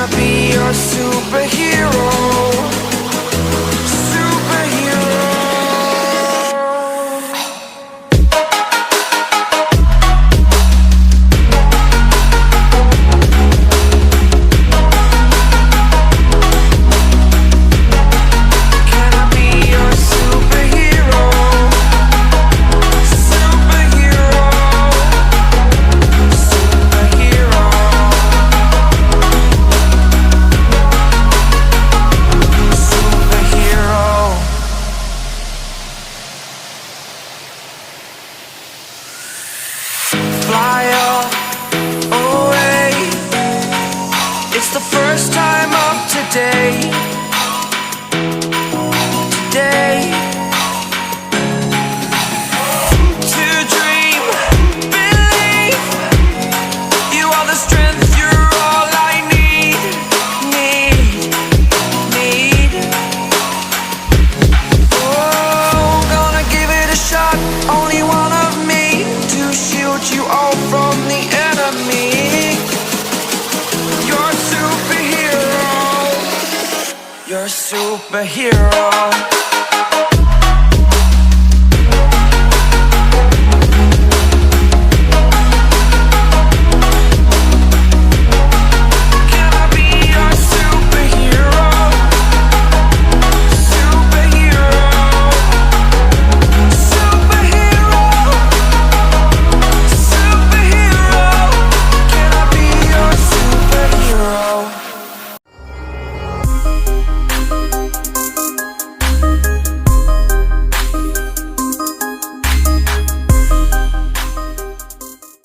I be your superhero? Superhero. Can I be your superhero? Superhero. Superhero. Fly away. It's the first time of today. To dream, believe. You are the strength, you're all I need. Oh, gonna give it a shot. Only one of me to shield you all from the enemy. You're a superhero. You're a superhero.